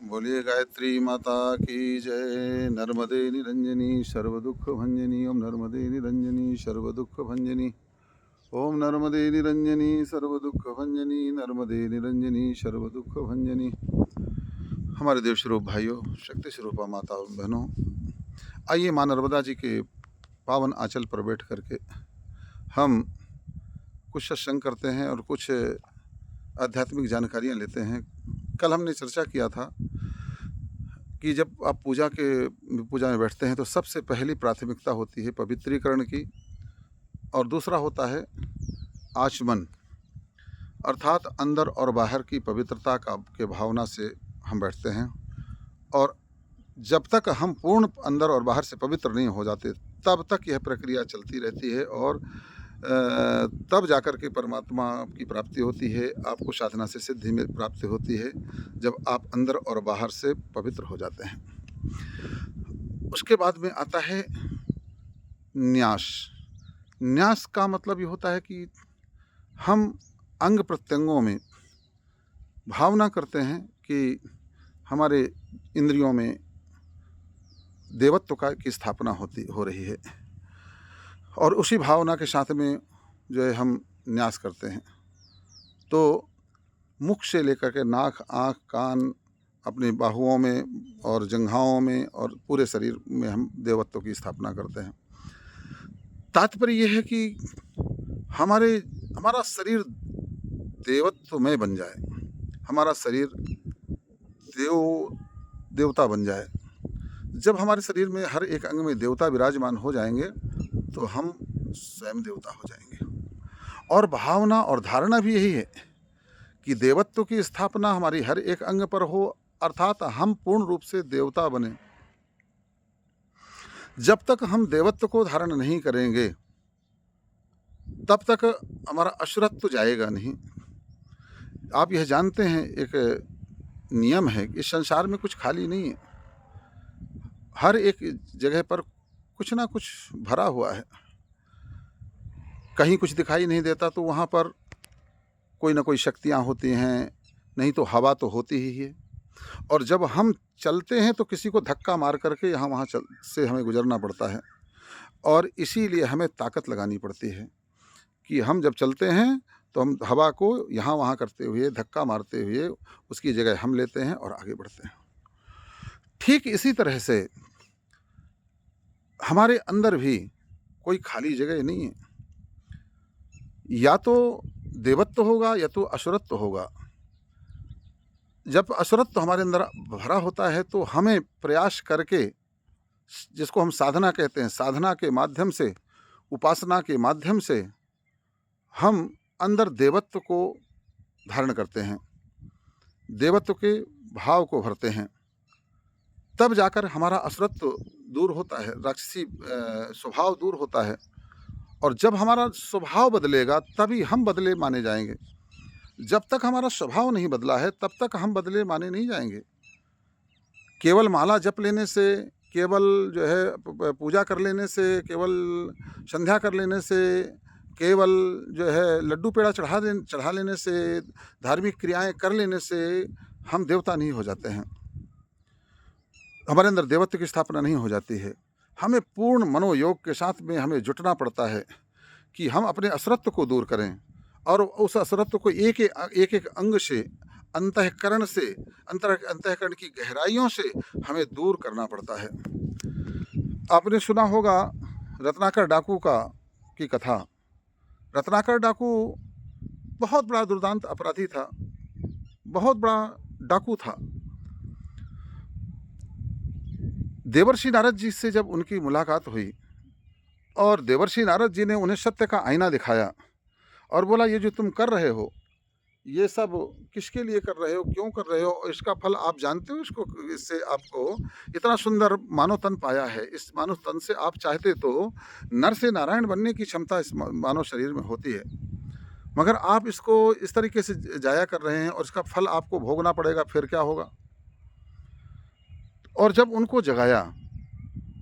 बोलिए गायत्री माता की जय। नर्मदे निरंजनी सर्व दुख भंजनी। ओम नर्मदे निरंजनी सर्व दुख भंजनी। ओम नर्मदे निरंजनी सर्व दुख भंजनी। नर्मदे निरंजनी सर्व दुख भंजनी। हमारे देव स्वरूप भाइयों, शक्ति स्वरूपा माता बहनों, आइए माँ नर्मदा जी के पावन आंचल पर बैठ करके हम कुछ सत्संग करते हैं और कुछ आध्यात्मिक जानकारियाँ लेते हैं। कल हमने चर्चा किया था कि जब आप पूजा में बैठते हैं तो सबसे पहली प्राथमिकता होती है पवित्रीकरण की, और दूसरा होता है आचमन, अर्थात अंदर और बाहर की पवित्रता का के भावना से हम बैठते हैं। और जब तक हम पूर्ण अंदर और बाहर से पवित्र नहीं हो जाते तब तक यह प्रक्रिया चलती रहती है, और तब जाकर के परमात्मा की प्राप्ति होती है। आपको साधना से सिद्धि में प्राप्ति होती है जब आप अंदर और बाहर से पवित्र हो जाते हैं। उसके बाद में आता है न्यास। न्यास का मतलब ये होता है कि हम अंग प्रत्यंगों में भावना करते हैं कि हमारे इंद्रियों में देवत्व की स्थापना हो रही है, और उसी भावना के साथ में जो है हम न्यास करते हैं। तो मुख से लेकर के नाक, आँख, कान, अपनी बाहुओं में और जंघाओं में और पूरे शरीर में हम देवत्व की स्थापना करते हैं। तात्पर्य यह है कि हमारा शरीर देवत्वमय बन जाए, हमारा शरीर देवता बन जाए। जब हमारे शरीर में हर एक अंग में देवता विराजमान हो जाएंगे तो हम स्वयं देवता हो जाएंगे। और भावना और धारणा भी यही है कि देवत्व की स्थापना हमारी हर एक अंग पर हो, अर्थात हम पूर्ण रूप से देवता बने। जब तक हम देवत्व को धारण नहीं करेंगे तब तक हमारा असुरत्व जाएगा नहीं। आप यह जानते हैं, एक नियम है कि इस संसार में कुछ खाली नहीं है, हर एक जगह पर कुछ ना कुछ भरा हुआ है। कहीं कुछ दिखाई नहीं देता तो वहाँ पर कोई ना कोई शक्तियाँ होती हैं, नहीं तो हवा तो होती ही है। और जब हम चलते हैं तो किसी को धक्का मार करके यहाँ वहाँ से हमें गुजरना पड़ता है, और इसीलिए हमें ताकत लगानी पड़ती है कि हम जब चलते हैं तो हम हवा को यहाँ वहाँ करते हुए, धक्का मारते हुए उसकी जगह हम लेते हैं और आगे बढ़ते हैं। ठीक इसी तरह से हमारे अंदर भी कोई खाली जगह नहीं है, या तो देवत्व होगा या तो असुरत्व होगा। जब असुरत्व हमारे अंदर भरा होता है तो हमें प्रयास करके, जिसको हम साधना कहते हैं, साधना के माध्यम से, उपासना के माध्यम से हम अंदर देवत्व को धारण करते हैं, देवत्व के भाव को भरते हैं। तब जाकर हमारा असुरत्व दूर होता है, राक्षसी स्वभाव दूर होता है। और जब हमारा स्वभाव बदलेगा तभी हम बदले माने जाएंगे। जब तक हमारा स्वभाव नहीं बदला है तब तक हम बदले माने नहीं जाएंगे। केवल माला जप लेने से, केवल जो है पूजा कर लेने से, केवल संध्या कर लेने से, केवल जो है लड्डू पेड़ा चढ़ा लेने से, धार्मिक क्रियाएं कर लेने से हम देवता नहीं हो जाते हैं, हमारे अंदर देवत्व की स्थापना नहीं हो जाती है। हमें पूर्ण मनोयोग के साथ में हमें जुटना पड़ता है कि हम अपने असुरत्व को दूर करें, और उस असुरत्व को एक एक अंग से, अंतःकरण से, अंतःकरण की गहराइयों से हमें दूर करना पड़ता है। आपने सुना होगा रत्नाकर डाकू की कथा। रत्नाकर डाकू बहुत बड़ा दुर्दांत अपराधी था, बहुत बड़ा डाकू था। देवर्षि नारद जी से जब उनकी मुलाकात हुई और देवर्षि नारद जी ने उन्हें सत्य का आईना दिखाया और बोला, ये जो तुम कर रहे हो ये सब किसके लिए कर रहे हो, क्यों कर रहे हो, और इसका फल आप जानते हो, इससे आपको इतना सुंदर मानव तन पाया है, इस मानव तन से आप चाहते तो नर से नारायण बनने की क्षमता इस मानव शरीर में होती है, मगर आप इसको इस तरीके से जाया कर रहे हैं और इसका फल आपको भोगना पड़ेगा, फिर क्या होगा। और जब उनको जगाया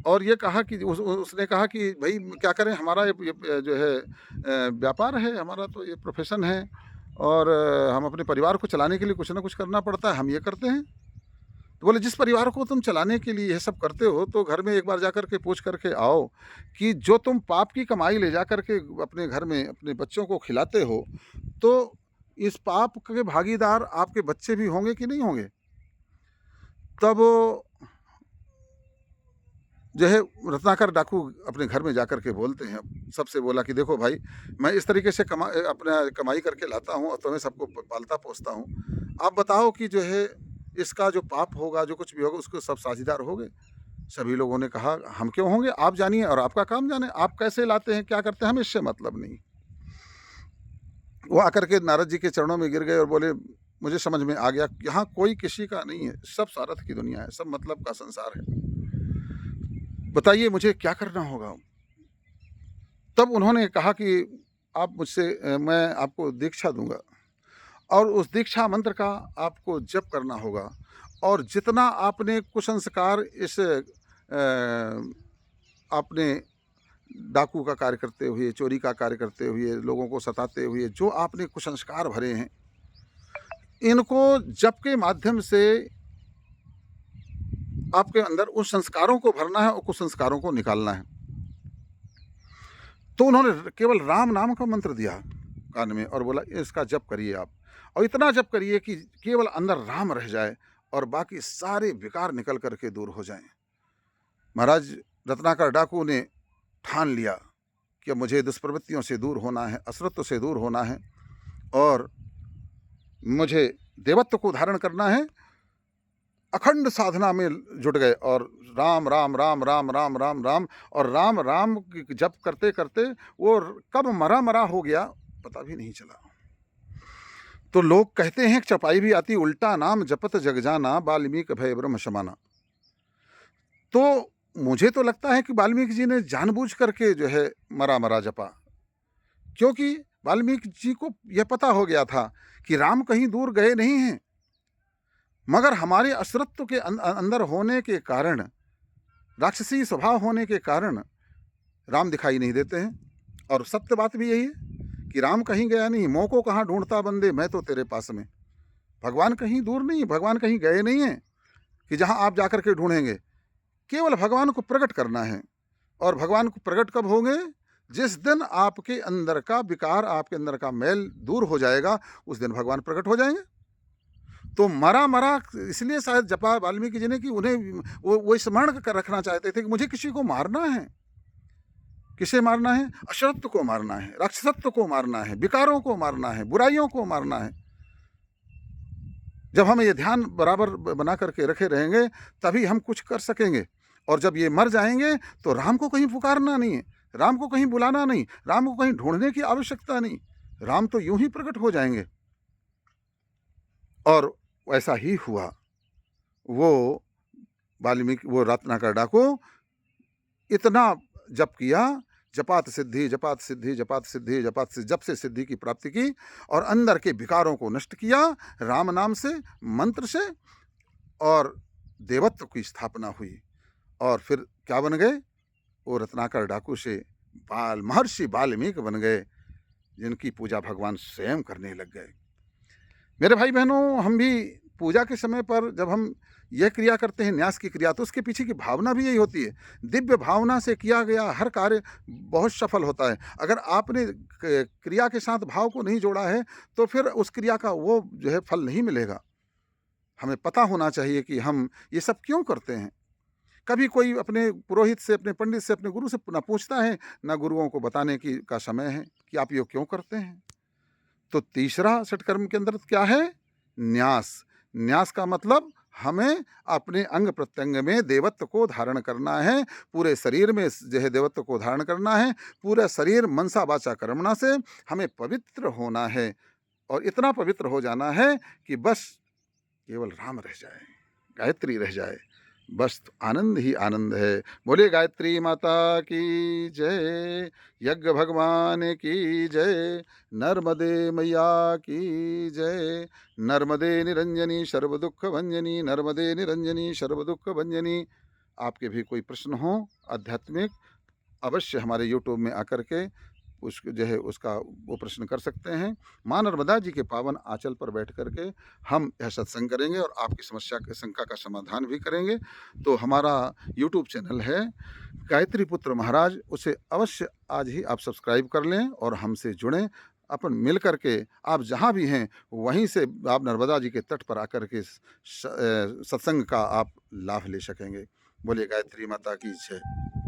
और ये कहा कि उसने कहा कि भाई क्या करें, हमारा ये जो है व्यापार है, हमारा तो ये प्रोफेशन है, और हम अपने परिवार को चलाने के लिए कुछ ना कुछ करना पड़ता है, हम ये करते हैं। तो बोले जिस परिवार को तुम चलाने के लिए यह सब करते हो तो घर में एक बार जाकर के पूछ करके आओ कि जो तुम पाप की कमाई ले जा करके अपने घर में अपने बच्चों को खिलाते हो, तो इस पाप के भागीदार आपके बच्चे भी होंगे कि नहीं होंगे? तब जो है रत्नाकर डाकू अपने घर में जाकर के बोलते हैं, सबसे बोला कि देखो भाई, मैं इस तरीके से अपना कमाई करके लाता हूँ और तुम्हें सबको पालता पोसता हूँ। आप बताओ कि जो है इसका जो पाप होगा, जो कुछ भी होगा, उसको सब साझीदार होंगे? सभी लोगों ने कहा हम क्यों होंगे, आप जानिए और आपका काम जाने, आप कैसे लाते हैं, क्या करते हैं, हमें इससे मतलब नहीं। वो आकर के नारद जी के चरणों में गिर गए और बोले मुझे समझ में आ गया, यहाँ कोई किसी का नहीं है, सब सारथ की दुनिया है, सब मतलब का संसार है, बताइए मुझे क्या करना होगा? तब उन्होंने कहा कि आप मुझसे मैं आपको दीक्षा दूंगा और उस दीक्षा मंत्र का आपको जप करना होगा, और जितना आपने कुसंस्कार इस आपने डाकू का कार्य करते हुए, चोरी का कार्य करते हुए, लोगों को सताते हुए जो आपने कुसंस्कार भरे हैं, इनको जप के माध्यम से आपके अंदर उन संस्कारों को भरना है और कुसंस्कारों को निकालना है। तो उन्होंने केवल राम नाम का मंत्र दिया कान में और बोला इसका जप करिए आप, और इतना जप करिए कि केवल अंदर राम रह जाए और बाकी सारे विकार निकल करके दूर हो जाएं। महाराज रत्नाकर डाकू ने ठान लिया कि अब मुझे दुष्प्रवृत्तियों से दूर होना है, असुरत्व से दूर होना है और मुझे देवत्व को धारण करना है। अखंड साधना में जुट गए और राम राम राम राम राम राम राम और राम राम जप करते करते वो कब मरा हो गया पता भी नहीं चला। तो लोग कहते हैं चपाई भी आती, उल्टा नाम जपत जग जाना, वाल्मीकि भय ब्रह्म समाना। तो मुझे तो लगता है कि वाल्मीकि जी ने जानबूझ करके जो है मरा जपा, क्योंकि वाल्मीकि जी को यह पता हो गया था कि राम कहीं दूर गए नहीं हैं, मगर हमारे असुरत्व के अंदर होने के कारण, राक्षसी स्वभाव होने के कारण राम दिखाई नहीं देते हैं। और सत्य बात भी यही है कि राम कहीं गया नहीं, मोह को कहाँ ढूंढता बंदे, मैं तो तेरे पास में। भगवान कहीं दूर नहीं, भगवान कहीं गए नहीं हैं कि जहाँ आप जाकर के ढूंढेंगे। केवल भगवान को प्रकट करना है, और भगवान को प्रकट कब होंगे? जिस दिन आपके अंदर का विकार, आपके अंदर का मैल दूर हो जाएगा, उस दिन भगवान प्रकट हो जाएंगे। तो मरा इसलिए शायद जपा वाल्मीकि जी ने कि उन्हें वो स्मरण कर रखना चाहते थे कि मुझे किसी को मारना है। किसे मारना है? असुरत्व को मारना है, राक्षसत्व को मारना है, विकारों को मारना है, बुराइयों को मारना है। जब हम ये ध्यान बराबर बना करके रखे रहेंगे तभी हम कुछ कर सकेंगे। और जब ये मर जाएंगे तो राम को कहीं पुकारना नहीं है, राम को कहीं बुलाना नहीं, राम को कहीं ढूंढने की आवश्यकता नहीं, राम तो यूं ही प्रकट हो जाएंगे। और ऐसा ही हुआ। वो वाल्मीकि, वो रत्नाकर डाकू इतना जप किया, जपात सिद्धि जपात सिद्धि जपात सिद्धि जपात सिद्धि, जप से सिद्धि की प्राप्ति की और अंदर के विकारों को नष्ट किया राम नाम से, मंत्र से, और देवत्व की स्थापना हुई। और फिर क्या बन गए? वो रत्नाकर डाकू से महर्षि वाल्मीकि बन गए, जिनकी पूजा भगवान स्वयं करने लग गए। मेरे भाई बहनों, हम भी पूजा के समय पर जब हम यह क्रिया करते हैं, न्यास की क्रिया, तो उसके पीछे की भावना भी यही होती है। दिव्य भावना से किया गया हर कार्य बहुत सफल होता है। अगर आपने क्रिया के साथ भाव को नहीं जोड़ा है तो फिर उस क्रिया का वो जो है फल नहीं मिलेगा। हमें पता होना चाहिए कि हम ये सब क्यों करते हैं। कभी कोई अपने पुरोहित से, अपने पंडित से, अपने गुरु से ना पूछता है, ना गुरुओं को बताने की का समय है कि आप ये क्यों करते हैं। तो तीसरा षटकर्म के अंदर क्या है? न्यास। न्यास का मतलब हमें अपने अंग प्रत्यंग में देवत्व को धारण करना है, पूरे शरीर में जो है देवत्व को धारण करना है, पूरा शरीर मनसा वाचा कर्मणा से हमें पवित्र होना है। और इतना पवित्र हो जाना है कि बस केवल राम रह जाए, गायत्री रह जाए, बस आनंद ही आनंद है। बोले गायत्री माता की जय, यज्ञ भगवान की जय, नर्मदे मैया की जय। नर्मदे निरंजनी सर्व दुख भंजनी, नर्मदे निरंजनी सर्व दुख भंजनी। आपके भी कोई प्रश्न हो आध्यात्मिक, अवश्य हमारे YouTube में आकर के उस जो है उसका वो प्रश्न कर सकते हैं। माँ नर्मदा जी के पावन आंचल पर बैठ कर के हम यह सत्संग करेंगे और आपकी समस्या के शंका का समाधान भी करेंगे। तो हमारा यूट्यूब चैनल है गायत्री पुत्र महाराज, उसे अवश्य आज ही आप सब्सक्राइब कर लें और हमसे जुड़ें। अपन मिल कर के आप जहाँ भी हैं वहीं से आप नर्मदा जी के तट पर आकर के सत्संग का आप लाभ ले सकेंगे। बोलिए गायत्री माता की जय।